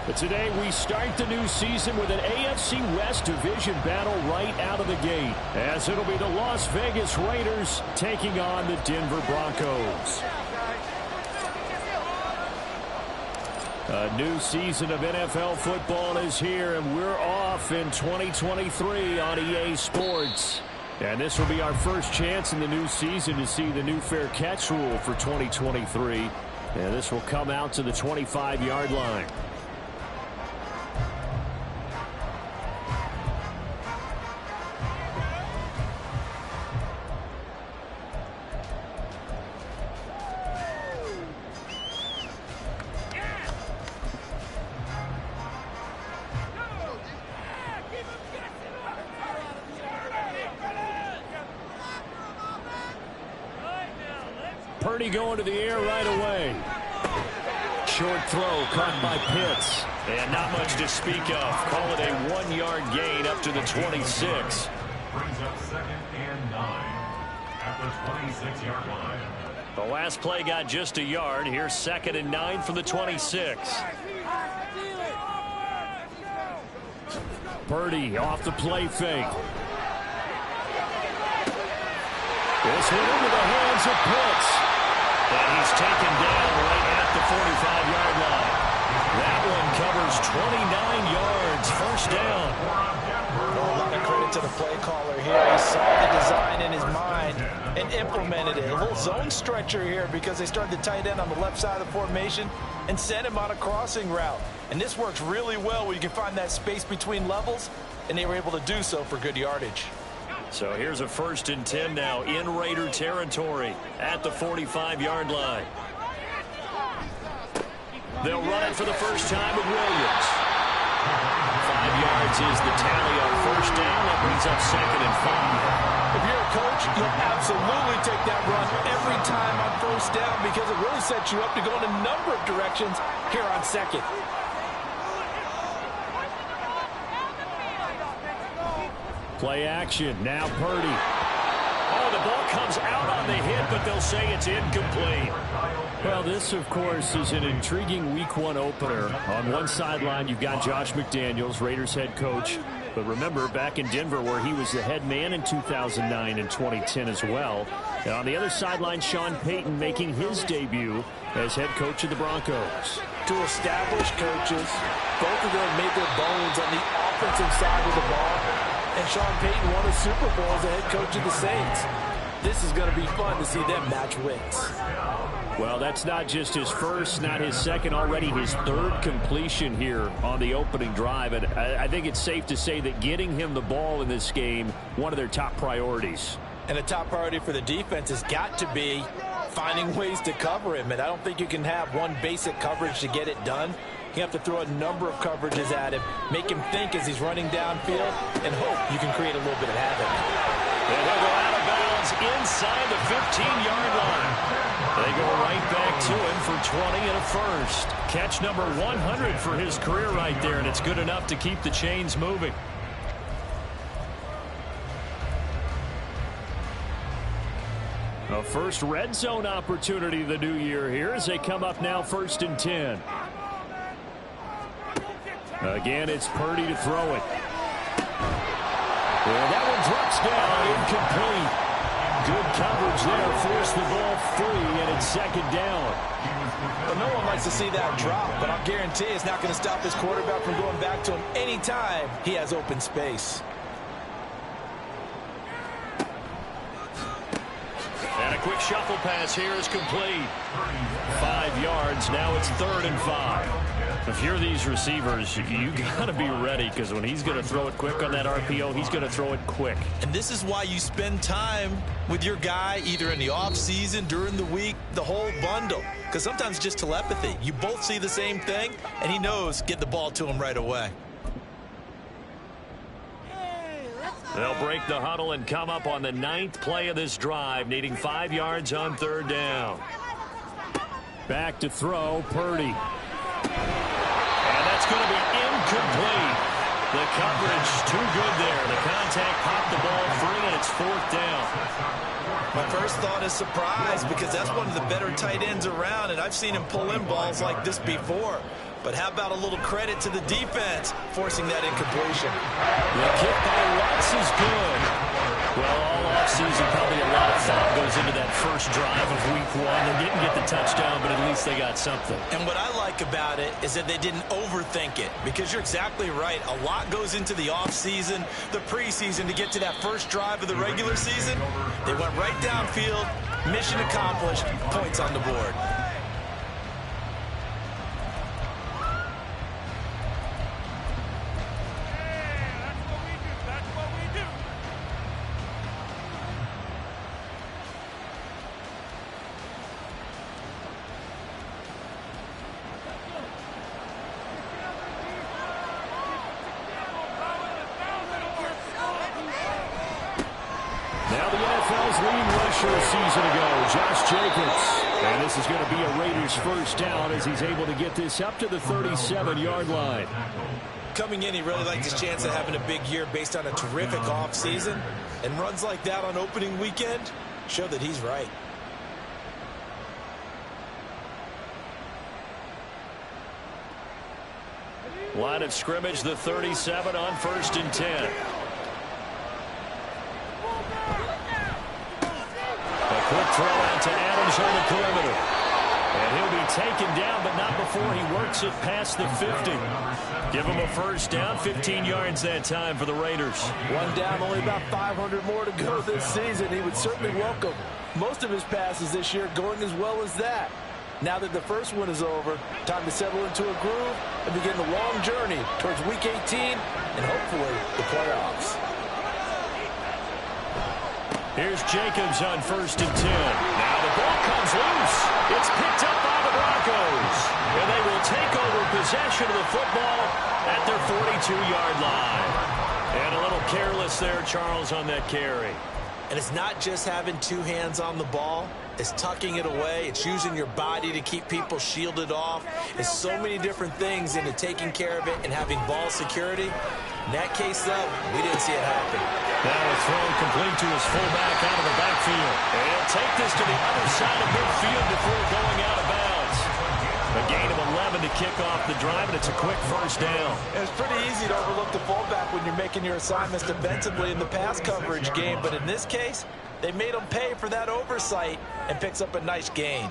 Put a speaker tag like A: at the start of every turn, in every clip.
A: But today we start the new season with an AFC West division battle right out of the gate, as it'll be the Las Vegas Raiders taking on the Denver Broncos. A new season of NFL football is here, and we're off in 2023 on EA Sports. And this will be our first chance in the new season to see the new fair catch rule for 2023. And this will come out to the 25-yard line. Purdy going to the air right away. Short throw caught by Pitts. And not much to speak of. Call it a 1-yard gain up to the 26.
B: Brings up 2nd and 9 at the 26-yard line.
A: The last play got just a yard. Here's 2nd and 9 from the 26. Purdy off the play fake. This one into the hands of Pitts. And he's taken down right at the 45-yard line. That one covers 29 yards. First down.
C: Well, a lot of credit to the play caller here. He saw the design in his mind and implemented it. A little zone stretcher here because they started the tight end on the left side of the formation and sent him on a crossing route. And this works really well where you can find that space between levels, and they were able to do so for good yardage.
A: So here's a 1st and 10 now in Raider territory at the 45-yard line. They'll run it for the first time with Williams. 5 yards is the tally on first down. That brings up 2nd and 5.
C: If you're a coach, you'll absolutely take that run every time on first down because it really sets you up to go in a number of directions here on 2nd.
A: Play action. Now Purdy. Oh, the ball comes out on the hit, but they'll say it's incomplete. Well, this, of course, is an intriguing Week 1 opener. On one sideline, you've got Josh McDaniels, Raiders head coach. But remember, back in Denver, where he was the head man in 2009 and 2010 as well. And on the other sideline, Sean Payton making his debut as head coach of the Broncos.
C: Two established coaches. Both of them made their bones on the offensive side of the ball. And Sean Payton won a Super Bowl as the head coach of the Saints. This is going to be fun to see them match wits.
A: Well, that's not just his first, not his second, already his 3rd completion here on the opening drive. And I think it's safe to say that getting him the ball in this game, one of their top priorities.
C: And the top priority for the defense has got to be finding ways to cover him. And I don't think you can have one basic coverage to get it done. You have to throw a number of coverages at him, make him think as he's running downfield, and hope you can create a little bit of havoc.
A: And they'll go out of bounds inside the 15-yard line. They go right back to him for 20 and a first. Catch number 100 for his career right there, and it's good enough to keep the chains moving. A first red zone opportunity of the new year here as they come up now 1st and 10. Again, it's Purdy to throw it. And that one drops down, incomplete. Good coverage there, forced the ball free, and it's 2nd down.
C: Well, no one likes to see that drop, but I'll guarantee it's not going to stop his quarterback from going back to him anytime he has open space.
A: And a quick shuffle pass here is complete. 5 yards, now it's 3rd and 5. If you're these receivers, you got to be ready because when he's going to throw it quick on that RPO, he's going to throw it quick.
C: And this is why you spend time with your guy either in the offseason, during the week, the whole bundle. Because sometimes just telepathy. You both see the same thing, and he knows get the ball to him right away.
A: They'll break the huddle and come up on the 9th play of this drive, needing 5 yards on 3rd down. Back to throw, Purdy. And that's going to be incomplete. The coverage too good there. The contact popped the ball free, and it's 4th down.
C: My first thought is surprise because that's one of the better tight ends around, and I've seen him pull in balls like this before. But how about a little credit to the defense forcing that incompletion?
A: The kick by Lutz is good. Well, all offseason, probably a lot of thought goes into that first drive of week 1. They didn't get the touchdown, but at least they got something.
C: And what I like about it is that they didn't overthink it, because you're exactly right. A lot goes into the offseason, the preseason, to get to that first drive of the regular season. They went right downfield, mission accomplished, points on the board.
A: Now the NFL's leading rusher a season ago, Josh Jacobs. And this is going to be a Raiders first down as he's able to get this up to the 37-yard line.
C: Coming in, he really liked his chance of having a big year based on a terrific offseason. And runs like that on opening weekend show that he's right.
A: Line of scrimmage, the 37 on 1st and 10. A quick throw out to Adams on the perimeter. And he'll be taken down, but not before he works it past the 50. Give him a first down, 15 yards that time for the Raiders.
D: One down, only about 500 more to go this season. He would certainly welcome most of his passes this year going as well as that. Now that the first one is over, time to settle into a groove and begin the long journey towards Week 18 and hopefully the playoffs.
A: Here's Jacobs on 1st and 10. Now the ball comes loose. It's picked up by the Broncos. And they will take over possession of the football at their 42-yard line. And a little careless there, Charles, on that carry.
C: And it's not just having two hands on the ball. It's tucking it away. It's using your body to keep people shielded off. It's so many different things into taking care of it and having ball security. In that case, though, we didn't see it happen.
A: Now a throw complete to his fullback out of the backfield. And he'll take this to the other side of midfield before going out of bounds. A gain of 11 to kick off the drive, and it's a quick first down.
C: It's pretty easy to overlook the fullback when you're making your assignments defensively in the pass coverage game, but in this case, they made him pay for that oversight and picks up a nice gain.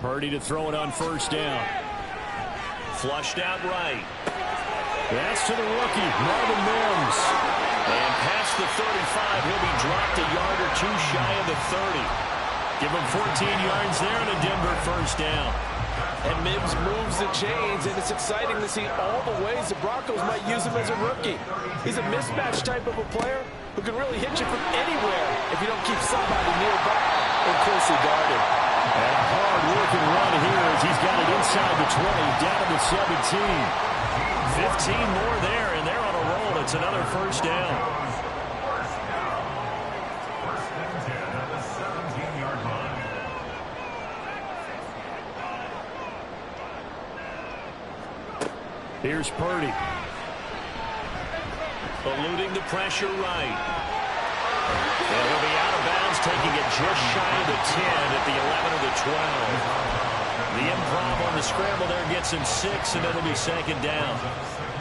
A: Purdy to throw it on first down. Flushed out right. That's to the rookie, Marvin Mims. And past the 35, he'll be dropped a yard or two shy of the 30. Give him 14 yards there and a Denver first down.
D: And Mims moves the chains, and it's exciting to see all the ways the Broncos might use him as a rookie. He's a mismatch type of a player who can really hit you from anywhere if you don't keep somebody nearby and closely guarded.
A: And a hard-working run here as he's got it inside the 20, down to the 17. 15 more there, and they're on a roll. It's another first down.
B: First and 10 at the 17-yard line.
A: Here's Purdy. Eluding the pressure right. And he'll be out of bounds, taking it just shy of the 10 at the 11 or the 12. The improv on the scramble there gets him 6, and it'll be second down.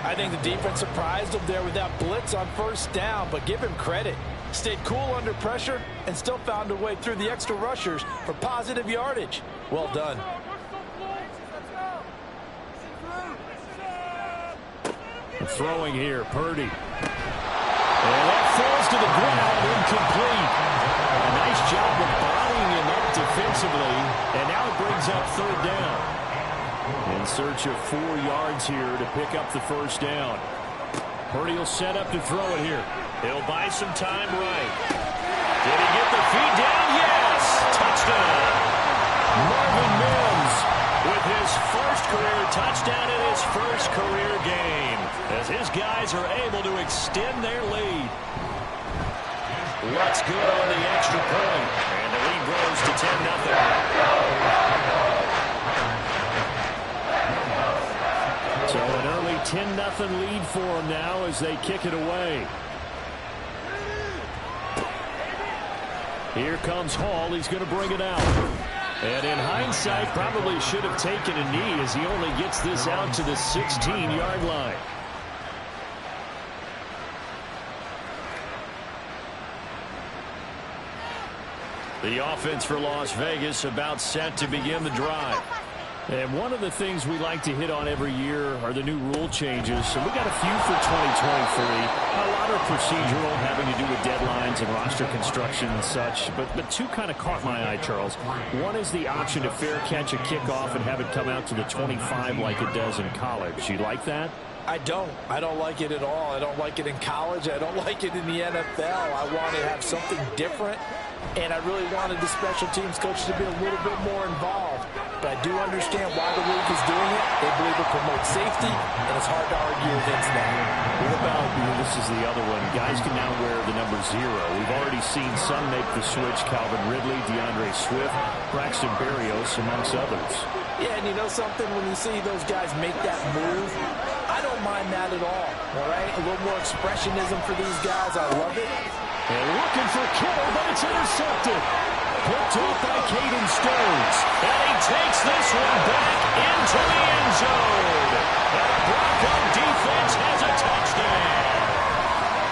D: I think the defense surprised him there with that blitz on first down, but give him credit. Stayed cool under pressure and still found a way through the extra rushers for positive yardage. Well done.
A: Throwing here, Purdy. And that falls to the ground, incomplete. A nice job of bodying him up defensively, and now it brings up third down. In search of 4 yards here to pick up the first down. Purdy will set up to throw it here. He'll buy some time right. Did he get the feet down? Yes! Touchdown! Marvin Mims with his first career touchdown in his first career game, as his guys are able to extend their lead. What's good on the extra point, and the lead grows to 10-0. So an early 10-0 lead for them now as they kick it away. Here comes Hall. He's going to bring it out. And in hindsight, probably should have taken a knee as he only gets this out to the 16-yard line. The offense for Las Vegas about set to begin the drive. And one of the things we like to hit on every year are the new rule changes. So we got a few for 2023. A lot are procedural, having to do with deadlines and roster construction and such. But two kind of caught my eye, Charles. One is the option to fair catch a kickoff and have it come out to the 25 like it does in college. You like that?
D: I don't like it at all. I don't like it in college. I don't like it in the NFL. I want to have something different. And I really wanted the special teams coach to be a little bit more involved. But I do understand why the league is doing it. They believe it promotes safety, and it's hard to argue against that.
A: What about, this is the other one, guys can now wear the number 0. We've already seen some make the switch, Calvin Ridley, DeAndre Swift, Braxton Berrios, amongst others.
D: Yeah, and you know something? When you see those guys make that move, I don't mind that at all right? A little more expressionism for these guys. I love it.
A: And looking for Kittle, but it's intercepted. Picked off by Caden Stones. And he takes this one back into the end zone. And the Bronco defense has a touchdown.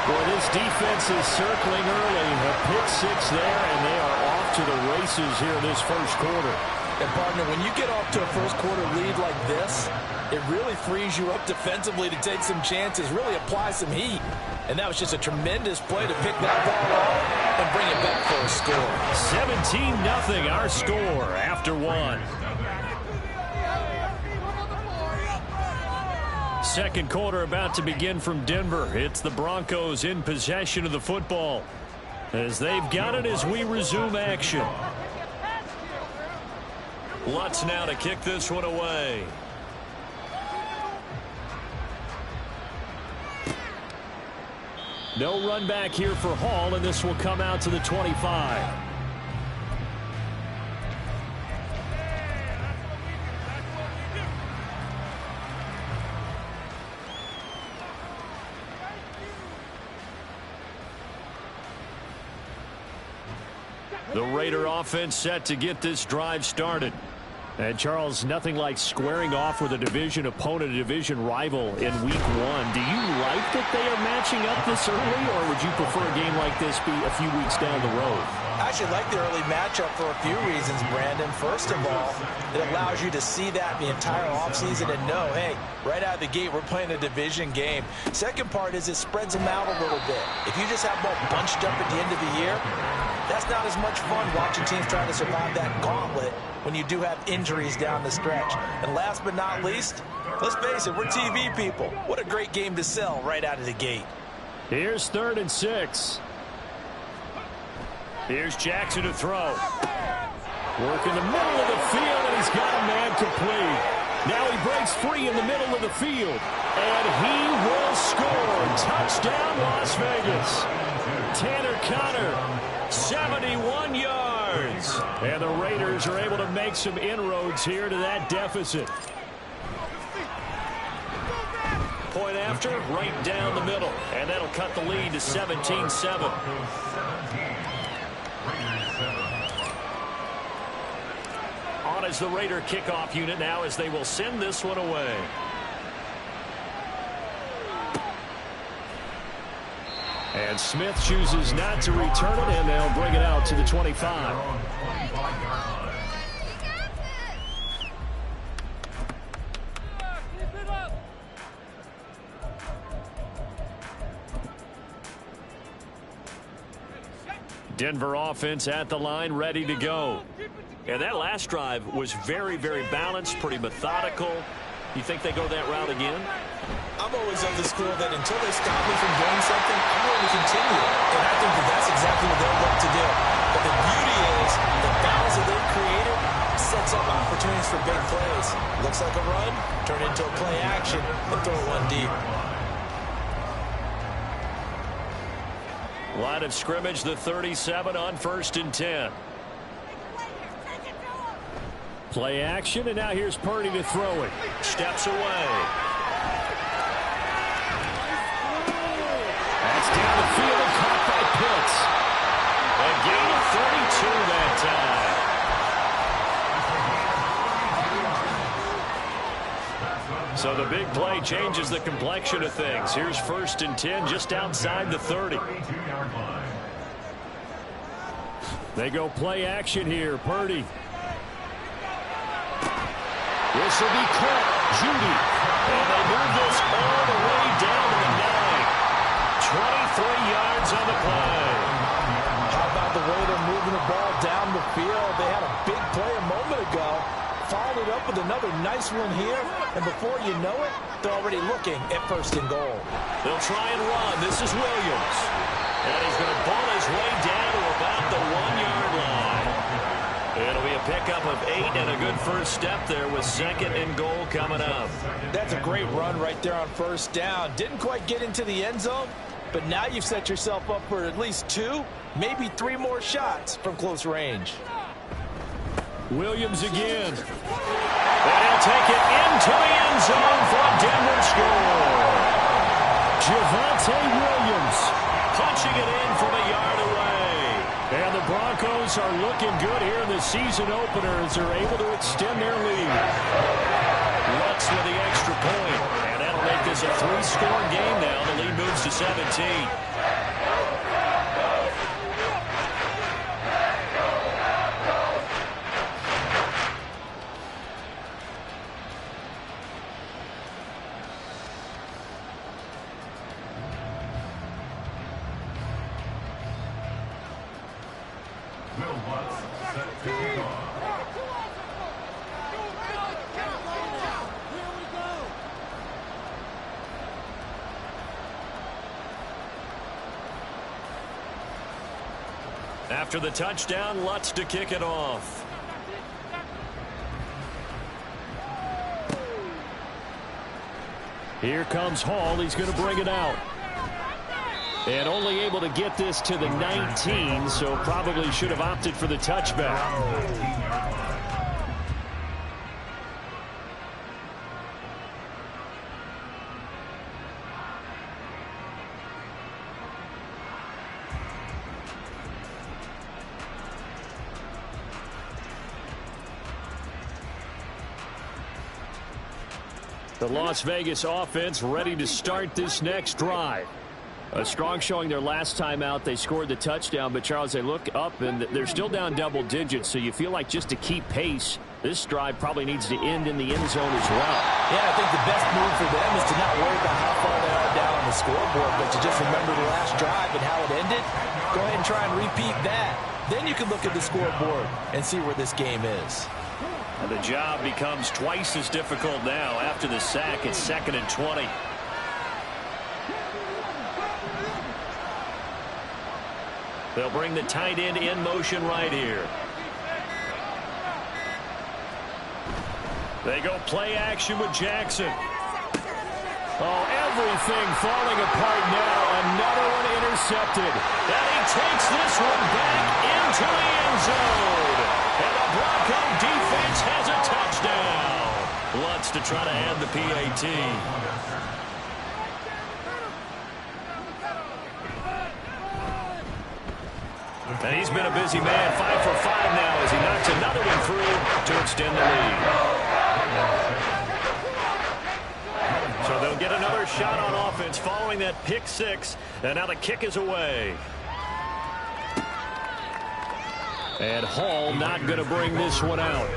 A: Boy, this defense is circling early. A pick 6 there, and they are off to the races here in this first quarter.
D: And, partner, when you get off to a first-quarter lead like this, it really frees you up defensively to take some chances, really apply some heat. And that was just a tremendous play to pick that ball up and bring it back for a score.
A: 17-0 our score after 1. Second quarter about to begin from Denver. It's the Broncos in possession of the football as they've got it as we resume action. Lutz now to kick this one away. No run back here for Hall, and this will come out to the 25. The Raider offense set to get this drive started. And, Charles, nothing like squaring off with a division opponent, a division rival in week 1. Do you like that they are matching up this early, or would you prefer a game like this be a few weeks down the road?
C: I actually like the early matchup for a few reasons, Brandon. First of all, it allows you to see that the entire offseason and know, hey, right out of the gate, we're playing a division game. Second part is it spreads them out a little bit. If you just have them all bunched up at the end of the year, that's not as much fun watching teams trying to survive that gauntlet when you do have injuries down the stretch. And last but not least, let's face it, we're TV people. What a great game to sell right out of the gate.
A: Here's 3rd and 6. Here's Jackson to throw. Work in the middle of the field, and he's got a man complete. Now he breaks free in the middle of the field, and he will score. Touchdown, Las Vegas. Tanner Conner, 71 yards. And the Raiders are able to make some inroads here to that deficit. Point after, right down the middle. And that'll cut the lead to 17-7. On as the Raider kickoff unit now as they will send this one away. And Smith chooses not to return it, and they'll bring it out to the 25. Denver offense at the line, ready to go. And that last drive was very, very balanced, pretty methodical. You think they go that route again?
C: I'm always of the school that until they stop me from doing something, I'm going to continue. And I think that that's exactly what they'll look to do. But the beauty is the balance that they've created sets up opportunities for big plays. Looks like a run, turn into a play action, and throw one deep.
A: Line of scrimmage, the 37 on 1st and 10. Play action, and now here's Purdy to throw it. Steps away. That's down the field and caught by Pitts. A gain of 32 that time. So the big play changes the complexion of things. Here's 1st and 10 just outside the 30. They go play action here. Purdy. This will be caught. Judy. And they move this all the way down to the 9. 23 yards on the play.
D: How about the way they're moving the ball down the field? They had a big play a moment ago. Followed it up with another nice one here. And before you know it, they're already looking at 1st and goal.
A: They'll try and run. This is Williams. And he's going to ball his way down to about the 1-yard line. It'll be a pickup of 8 and a good first step there with 2nd and goal coming up.
D: That's a great run right there on 1st down. Didn't quite get into the end zone, but now you've set yourself up for at least 2, maybe 3 more shots from close range.
A: Williams again. And he'll take it into the end zone for a Denver score. Javonte Williams punching it in from a yard away. And the Broncos are looking good here in the season opener as they're able to extend their lead. Lutz with the extra point. And that'll make this a 3-score game now. The lead moves to 17. After the touchdown, Lutz to kick it off. Here comes Hall. He's going to bring it out. And only able to get this to the 19, so probably should have opted for the touchback. The Las Vegas offense ready to start this next drive. A strong showing their last time out. They scored the touchdown, but Charles, they look up and they're still down double digits, so you feel like just to keep pace, this drive probably needs to end in the end zone as well.
D: Yeah, I think the best move for them is to not worry about how far they are down on the scoreboard, but to just remember the last drive and how it ended. Go ahead and try and repeat that. Then you can look at the scoreboard and see where this game is.
A: And the job becomes twice as difficult now. After the sack, it's 2nd and 20. They'll bring the tight end in motion right here. They go play action with Jackson. Oh, everything falling apart now. Another one intercepted. And he takes this one back into the end zone. And the Bronco defense has a touchdown. Lutz to try to add the PAT. And he's been a busy man. 5 for 5 now as he knocks another one through to extend the lead. So they'll get another shot on offense following that pick 6. And now the kick is away. And Hall not going to bring this one out.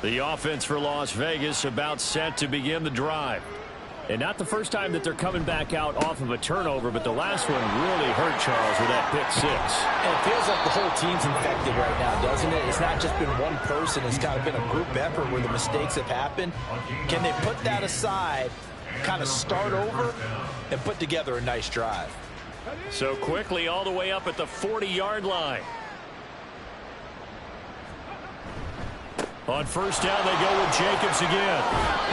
A: The offense for Las Vegas about set to begin the drive. And not the first time that they're coming back out off of a turnover, but the last one really hurt Charles with that pick 6.
D: And it feels like the whole team's infected right now, doesn't it? It's not just been one person. It's kind of been a group effort where the mistakes have happened. Can they put that aside, kind of start over, and put together a nice drive?
A: So quickly all the way up at the 40-yard line. On first down, they go with Jacobs again.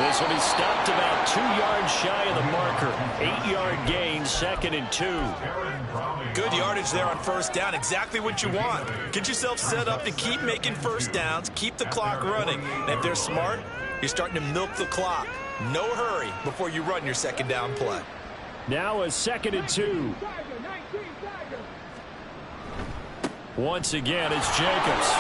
A: This will be stopped about 2 yards shy of the marker. 8-yard gain, 2nd and 2.
C: Good yardage there on first down. Exactly what you want. Get yourself set up to keep making first downs, keep the clock running. And if they're smart, you're starting to milk the clock. No hurry before you run your second down play.
A: Now a 2nd and 2. Once again, it's Jacobs.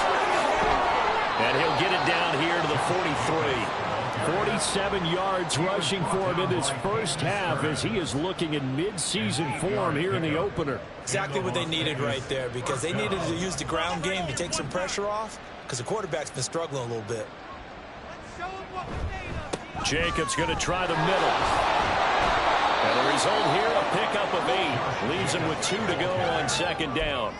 A: And he'll get it down here to the 43. 47 yards rushing for him in this first half as he is looking in mid-season form here in the opener.
C: Exactly what they needed right there, because they needed to use the ground game to take some pressure off, because the quarterback's been struggling a little bit.
A: Jacobs going to try the middle. And the result here, a pickup of 8. Leaves him with 2 to go on second down.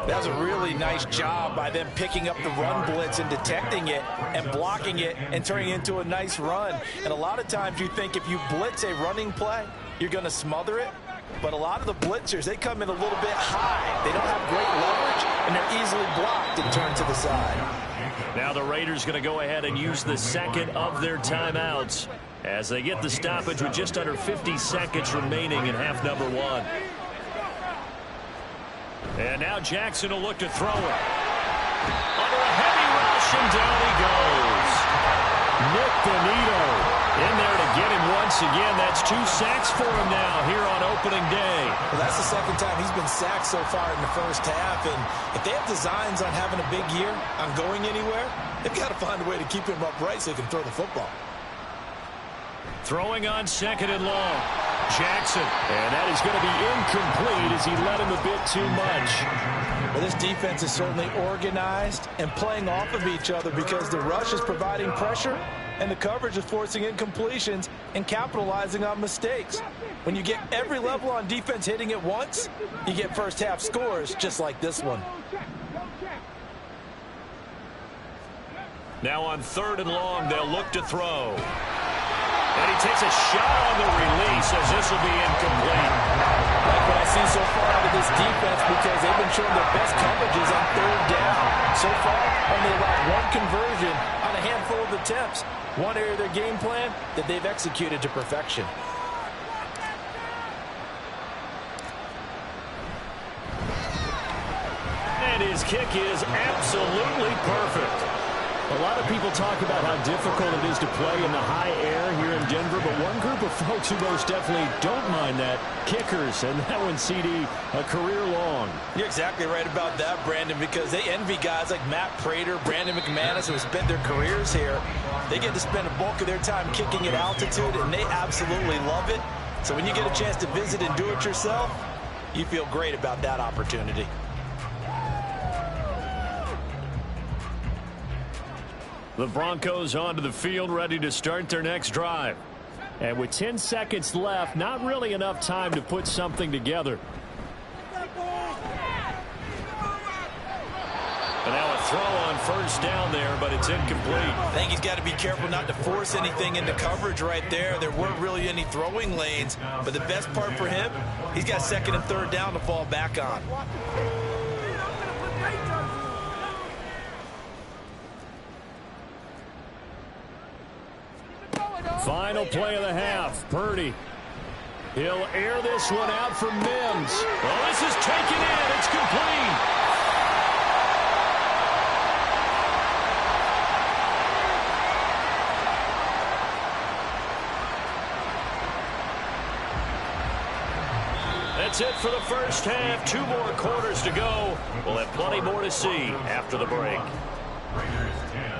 C: That was a really nice job by them picking up the run blitz and detecting it and blocking it and turning it into a nice run. And a lot of times you think if you blitz a running play, you're going to smother it. But a lot of the blitzers, they come in a little bit high. They don't have great leverage, and they're easily blocked and turned to the side.
A: Now the Raiders going to go ahead and use the second of their timeouts as they get the stoppage with just under 50 seconds remaining in half number 1. And now Jackson will look to throw it. Under a heavy rush, and down he goes. Nick Benito in there to get him once again. That's 2 sacks for him now here on opening day.
C: Well, that's the second time he's been sacked so far in the first half. And if they have designs on having a big year, on going anywhere, they've got to find a way to keep him upright so he can throw the football.
A: Throwing on 2nd and long. Jackson. And that is going to be incomplete as he led him a bit too much.
C: Well, this defense is certainly organized and playing off of each other because the rush is providing pressure and the coverage is forcing incompletions and capitalizing on mistakes. When you get every level on defense hitting at once, you get first half scores just like this one.
A: Now on 3rd and long, they'll look to throw. And he takes a shot on the release as this will be incomplete.
C: Like what I see so far out of this defense because they've been showing their best coverages on 3rd down. So far, only allowed 1 conversion on a handful of attempts. One area of their game plan that they've executed to perfection.
A: And his kick is absolutely perfect. A lot of people talk about how difficult it is to play in the high air here in Denver, but one group of folks who most definitely don't mind that, kickers, and that one, CD, a career long.
C: You're exactly right about that, Brandon, because they envy guys like Matt Prater, Brandon McManus, who have spent their careers here. They get to spend a bulk of their time kicking at altitude, and they absolutely love it. So when you get a chance to visit and do it yourself, you feel great about that opportunity.
A: The Broncos onto the field, ready to start their next drive. And with 10 seconds left, not really enough time to put something together. And now a throw on first down there, but it's incomplete.
C: I think he's got to be careful not to force anything into coverage right there. There weren't really any throwing lanes, but the best part for him, he's got 2nd and 3rd down to fall back on.
A: Final play of the half. Purdy. He'll air this one out for Mims. Oh, this is taken in. It's complete. That's it for the first half. 2 more quarters to go. We'll have plenty more to see after the break.
B: Raiders 10.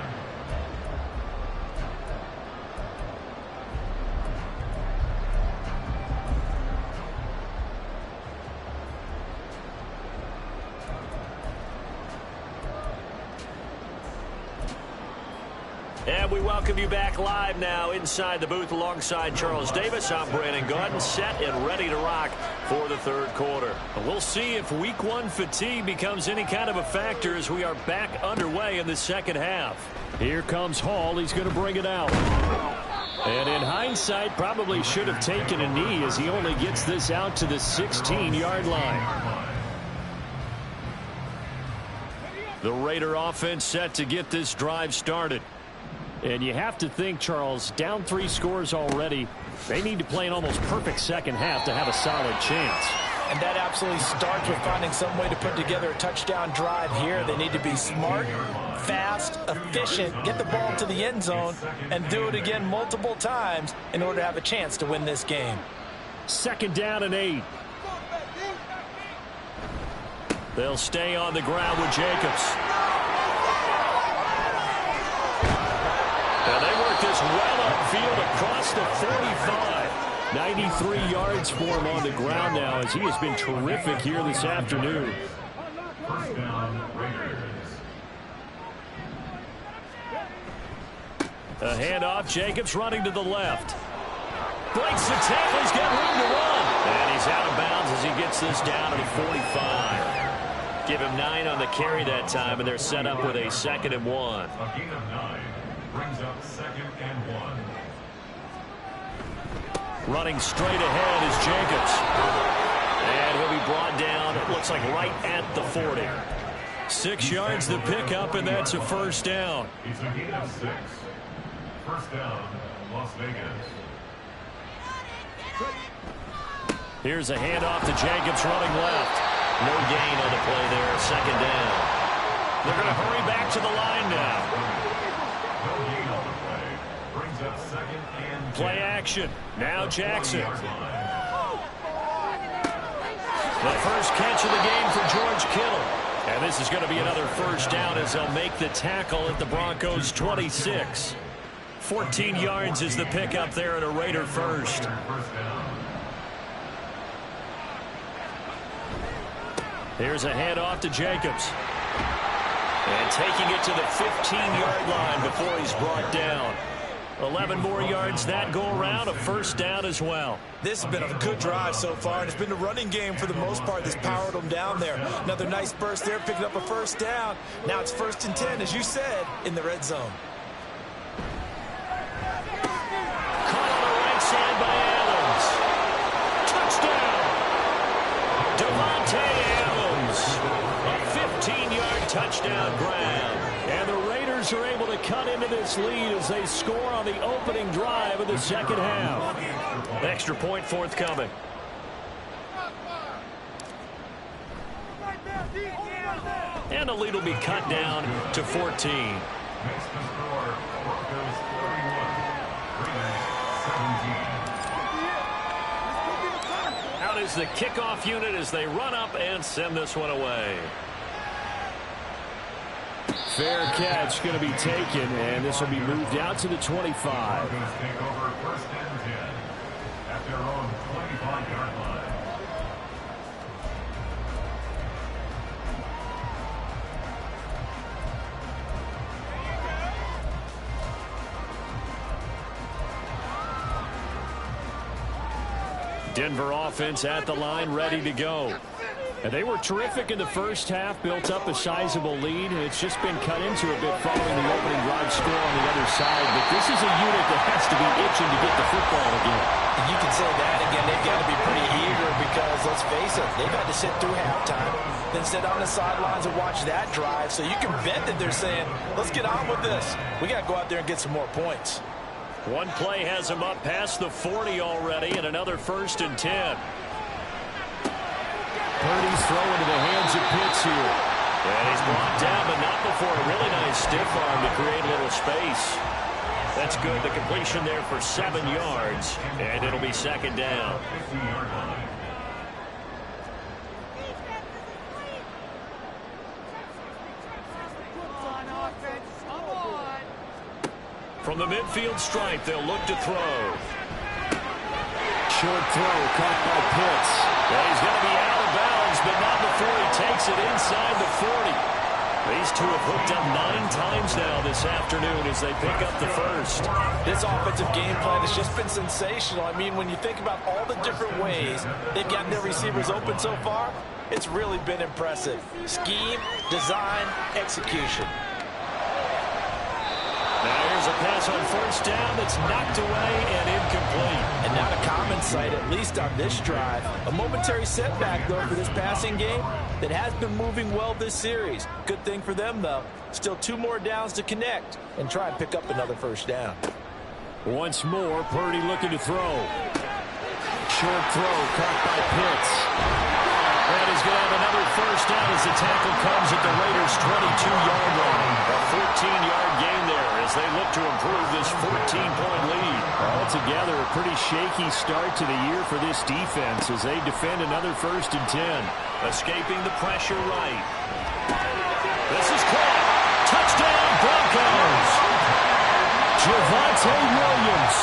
A: And we welcome you back live now inside the booth alongside Charles Davis. I'm Brandon Gaudin, set and ready to rock for the 3rd quarter. And we'll see if week 1 fatigue becomes any kind of a factor as we are back underway in the 2nd half. Here comes Hall. He's going to bring it out. And in hindsight, probably should have taken a knee as he only gets this out to the 16-yard line. The Raider offense set to get this drive started. And you have to think, Charles, down 3 scores already. They need to play an almost perfect second half to have a solid chance.
C: And that absolutely starts with finding some way to put together a touchdown drive here. They need to be smart, fast, efficient, get the ball to the end zone, and do it again multiple times in order to have a chance to win this game. 2nd down and 8.
A: They'll stay on the ground with Jacobs. Now they work this well upfield across the 45. 93 yards for him on the ground now as he has been terrific here this afternoon.
B: First down, Raiders.
A: A handoff. Jacobs running to the left. Breaks the tackle. He's got room to run. And he's out of bounds as he gets this down to the 45. Give him 9 on the carry that time, and they're set up with a 2nd and 1.
B: A gain of 9 brings up 2nd and 1.
A: Running straight ahead is Jacobs. And he'll be brought down, it looks like right at the 40. 6 yards the pickup, and that's a 1st down.
B: It's a gain of 6. First down, Las Vegas.
A: Here's a handoff to Jacobs running left. No gain on the play there, 2nd down. They're going to hurry back to the line now.
B: No gain on the play. Brings up 2nd and 10.
A: Play action. Now Jackson. The first catch of the game for George Kittle. And this is going to be another 1st down as they'll make the tackle at the Broncos 26. 14 yards is the pickup there at a Raider 1st. Here's a handoff to Jacobs. And taking it to the 15-yard line before he's brought down. 11 more yards that go around, a 1st down as well.
C: This has been a good drive so far, and it's been the running game for the most part that's powered them down there. Another nice burst there, picking up a 1st down. Now it's 1st and 10, as you said, in the red zone.
A: Caught on the right side by Adams. Touchdown! Devontae Adams. A 15-yard touchdown grab. And the Raiders are able to cut into this lead as they score on the opening drive of the 2nd half. Extra point forthcoming. And the lead will be cut down to 14.
B: Makes the score Broncos 31, Raiders 17.
A: Out is the kickoff unit as they run up and send this one away. Fair catch going to be taken, and this will be moved out to the 25.
B: Broncos take over 1st and 10 at their own 25-yard line.
A: Denver offense at the line, ready to go. And they were terrific in the 1st half, built up a sizable lead, and it's just been cut into a bit following the opening drive score on the other side. But this is a unit that has to be itching to get the football again.
C: You can say that again. They've got to be pretty eager because, let's face it, they've had to sit through halftime, then sit on the sidelines and watch that drive. So you can bet that they're saying, let's get on with this. We got to go out there and get some more points.
A: One play has him up past the 40 already, and another 1st and 10. Purdy's throw into the hands of Pitts here. And he's brought down, but not before a really nice stiff arm to create a little space. That's good. The completion there for 7 yards, and it'll be 2nd down.
B: 50-yard line.
A: From the midfield stripe, they'll look to throw. Short throw caught by Pitts. Well, he's going to be out of bounds, but not before he takes it inside the 40. These two have hooked up 9 times now this afternoon as they pick up the 1st.
C: This offensive game plan has just been sensational. I mean, when you think about all the different ways they've gotten their receivers open so far, it's really been impressive. Scheme, design, execution.
A: Now here's a pass on 1st down that's knocked away and incomplete.
C: And not a common sight, at least on this drive. A momentary setback, though, for this passing game.
D: that has been moving well this series. Good thing for them, though. Still 2 more downs to connect and try and pick up another first down.
A: Once more, Purdy looking to throw. Short throw caught by Pitts. And he's going to have another first down as the tackle comes at the Raiders' 22-yard line. A 14-yard gain there as they look to improve this 14-point lead. Altogether, a pretty shaky start to the year for this defense as they defend another 1st and 10. Escaping the pressure right. This is caught. Touchdown, Broncos. Javonte Williams.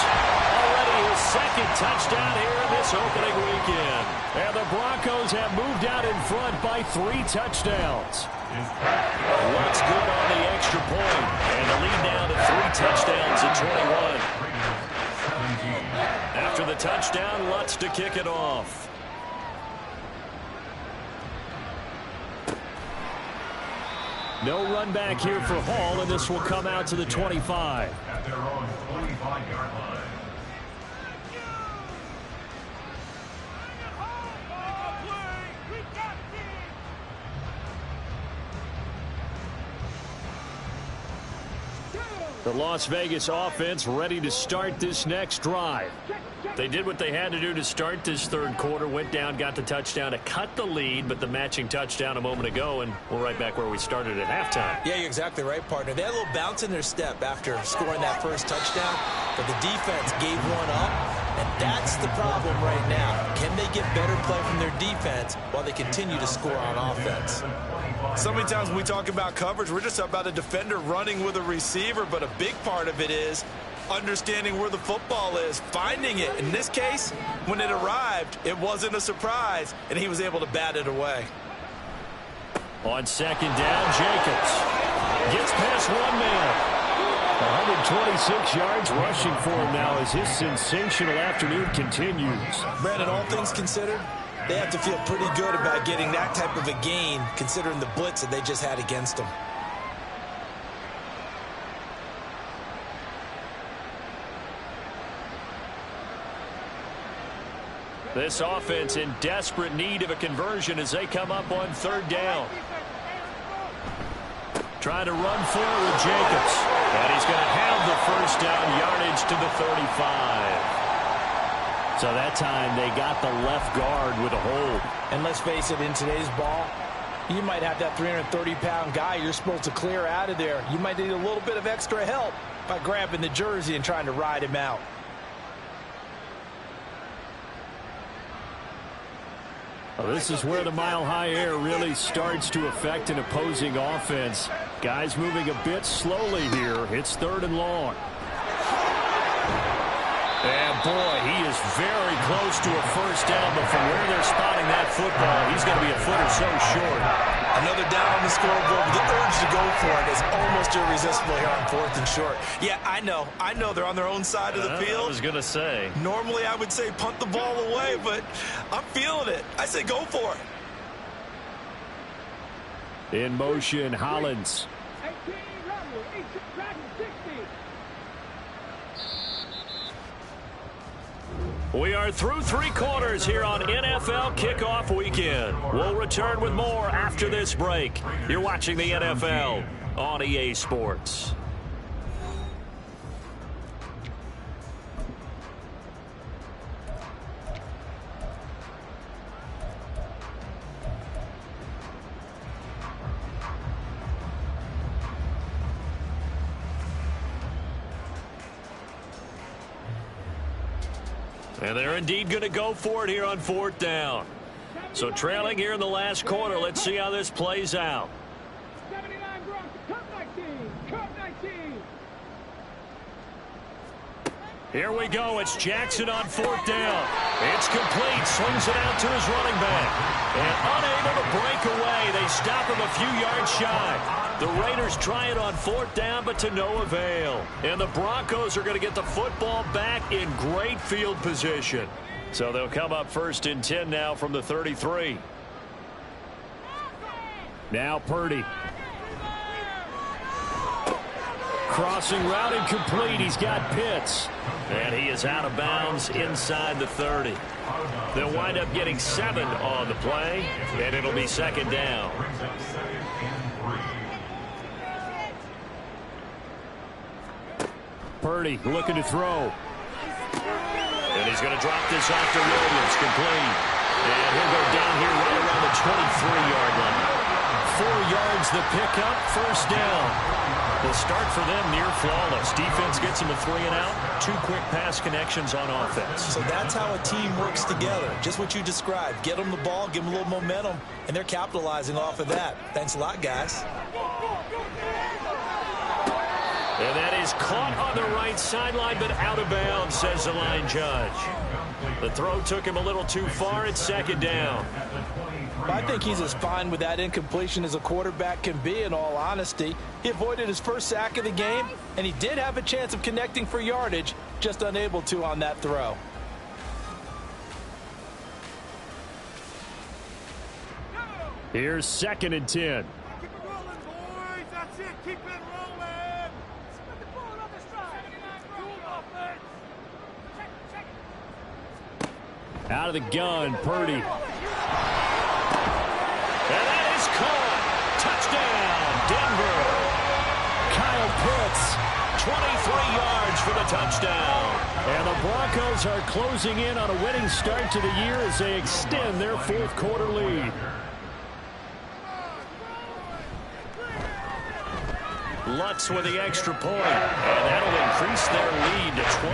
A: Already his 2nd touchdown here in this opening weekend. And the Broncos have moved out in front by 3 touchdowns. Lutz good on the extra point. And the lead now to 3 touchdowns at 21. After the touchdown, Lutz to kick it off. No run back here for Hall, and this will come out to the 25.
B: At their own 25-yard line.
A: The Las Vegas offense ready to start this next drive. They did what they had to do to start this 3rd quarter, went down, got the touchdown to cut the lead, but the matching touchdown a moment ago, and we're right back where we started at halftime.
C: Yeah, you're exactly right, partner. They had a little bounce in their step after scoring that first touchdown, but the defense gave one up, and that's the problem right now. Can they get better play from their defense while they continue to score on offense?
D: So many times when we talk about coverage, we're just about a defender running with a receiver, but a big part of it is understanding where the football is, finding it. In this case, when it arrived, it wasn't a surprise, and he was able to bat it away.
A: On 2nd down, Jacobs gets past 1 man. 126 yards rushing for him now as his sensational afternoon continues.
C: Brandon, all things considered, they have to feel pretty good about getting that type of a gain considering the blitz that they just had against them.
A: This offense in desperate need of a conversion as they come up on 3rd down. Trying to run forward with Jacobs. And he's going to have the first down yardage to the 35. So that time they got the left guard with a hold.
D: And let's face it, in today's ball, you might have that 330-pound guy you're supposed to clear out of there. You might need a little bit of extra help by grabbing the jersey and trying to ride him out.
A: Well, this is where the mile-high air really starts to affect an opposing offense. Guys moving a bit slowly here. It's 3rd and long. And boy, he is very close to a first down, but from where they're spotting that football, he's going to be a foot or so short.
C: Another down on the scoreboard. The urge to go for it is almost irresistible here on 4th and short. Yeah, I know they're on their own side of the field.
A: I was going to say.
C: Normally I would say punt the ball away, but I'm feeling it. I say go for it.
A: In motion, Hollins. We are through 3 quarters here on NFL Kickoff Weekend. We'll return with more after this break. You're watching the NFL on EA Sports. And they're indeed going to go for it here on 4th down. So trailing here in the last quarter. Let's see how this plays out.
E: 79 Broncos, cut 19.
A: Here we go. It's Jackson on 4th down. It's complete. Swings it out to his running back. And unable to break away. They stop him a few yards shy. The Raiders try it on 4th down, but to no avail. And the Broncos are going to get the football back in great field position. So they'll come up 1st and 10 now from the 33. Now Purdy. crossing route incomplete. He's got Pitts. And he is out of bounds inside the 30. They'll wind up getting 7 on the play, and it'll be second down. Purdy looking to throw. And he's going to drop this off to Williams, complete. And he'll go down here right around the 23-yard line. 4 yards the pickup, first down. The start for them near flawless. Defense gets them a 3 and out. 2 quick pass connections on offense.
C: So that's how a team works together. Just what you described. Get them the ball, give them a little momentum, and they're capitalizing off of that. Thanks a lot, guys.
A: And that is caught on the right sideline, but out of bounds, says the line judge. The throw took him a little too far. It's second down.
D: I think he's as fine with that incompletion as a quarterback can be, in all honesty. He avoided his first sack of the game, and he did have a chance of connecting for yardage, just unable to on that throw.
A: Here's 2nd and 10.
E: Keep it rolling, boys. That's it. Keep it rolling. Split the ball on the stride. 79 offense. Check it.
A: Out of the gun, Purdy. And that is caught. Touchdown, Denver. Kyle Pitts, 23 yards for the touchdown. And the Broncos are closing in on a winning start to the year as they extend their 4th quarter lead. Lutz with the extra point, and that'll increase their lead to 28.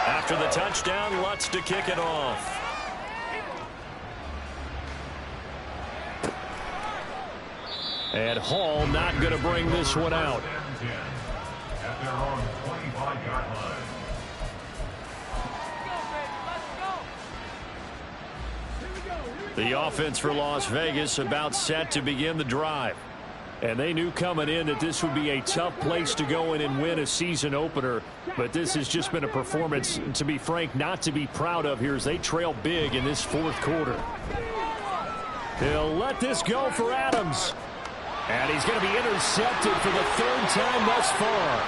A: After the touchdown, Lutz to kick it off. And Hall not going to bring this one out.
B: At their own 25-yard line.
A: The offense for Las Vegas about set to begin the drive. And they knew coming in that this would be a tough place to go in and win a season opener. But this has just been a performance, to be frank, not to be proud of here as they trail big in this 4th quarter. They'll let this go for Adams. And he's going to be intercepted for the 3rd time thus far.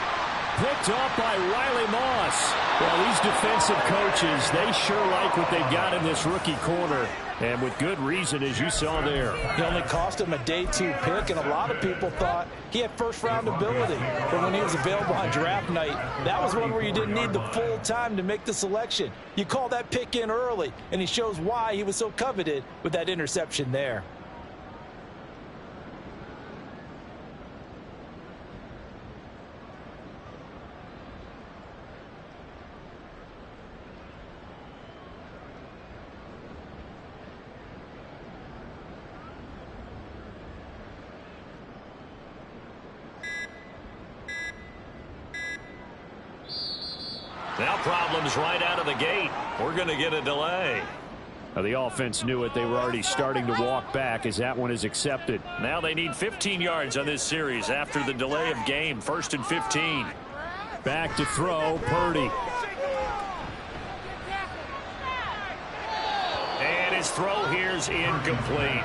A: Picked off by Riley Moss. Well, these defensive coaches, they sure like what they've got in this rookie corner. And with good reason, as you saw there.
D: He only cost him a day 2 pick, and a lot of people thought he had first-round ability. But when he was available on draft night, that was one where you didn't need the full time to make the selection. You call that pick in early, and he shows why he was so coveted with that interception there.
A: Now problems right out of the gate. We're going to get a delay. Now the offense knew it. They were already starting to walk back as that one is accepted. Now they need 15 yards on this series after the delay of game. 1st and 15. Back to throw, Purdy. And his throw here's incomplete.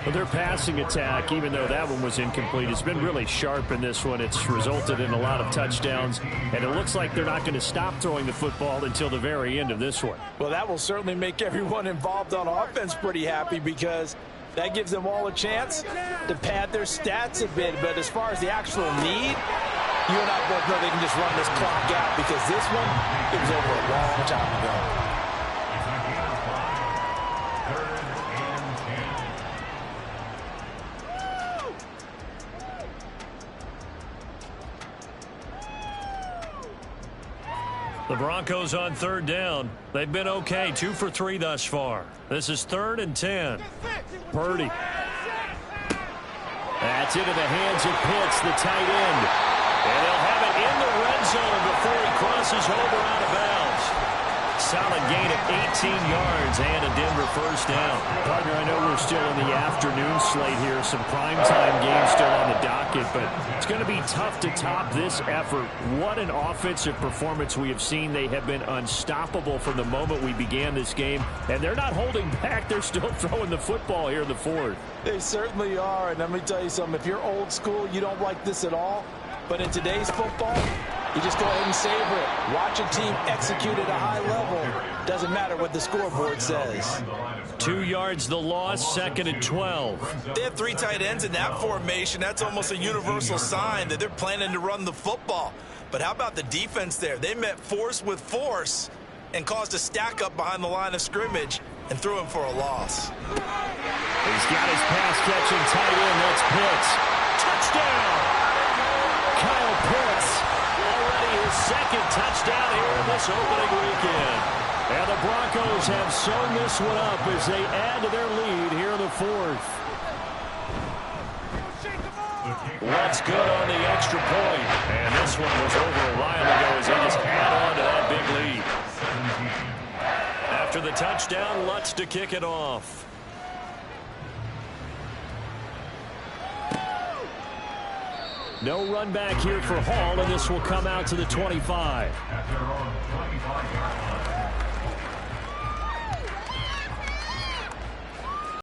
A: Well, their passing attack, even though that one was incomplete, has been really sharp in this one. It's resulted in a lot of touchdowns, and it looks like they're not going to stop throwing the football until the very end of this one.
D: Well, that will certainly make everyone involved on offense pretty happy because that gives them all a chance to pad their stats a bit. But as far as the actual need, you and I both know they can just run this clock out because this one, it was over a long time ago.
A: The Broncos on 3rd down. They've been okay, 2 for 3 thus far. This is 3rd and 10. Purdy. That's into the hands of Pitts, the tight end. And they'll have it in the red zone before he crosses over out of bounds. solid gain of 18 yards and a Denver first down. Partner, I know we're still in the afternoon slate here. Some primetime games still on the docket, but it's going to be tough to top this effort. What an offensive performance we have seen. They have been unstoppable from the moment we began this game, and they're not holding back. They're still throwing the football here in the fourth.
D: They certainly are, and let me tell you something. If you're old school, you don't like this at all. But in today's football, you just go ahead and savor it. Watch a team execute at a high level. Doesn't matter what the scoreboard says.
A: 2 yards the loss, 2nd and 12.
C: They have 3 tight ends in that formation. That's almost a universal sign that they're planning to run the football. But how about the defense there? They met force with force and caused a stack up behind the line of scrimmage and threw him for a loss.
A: He's got his pass-catching tight end. That's Pitts. Touchdown! Kyle Pitts, already his 2nd touchdown here in this opening weekend. And the Broncos have sewn this one up as they add to their lead here in the 4th. What's good on the extra point? And this one was over a while ago as they just add on to that big lead. After the touchdown, Lutz to kick it off. No run back here for Hall, and this will come out to the 25.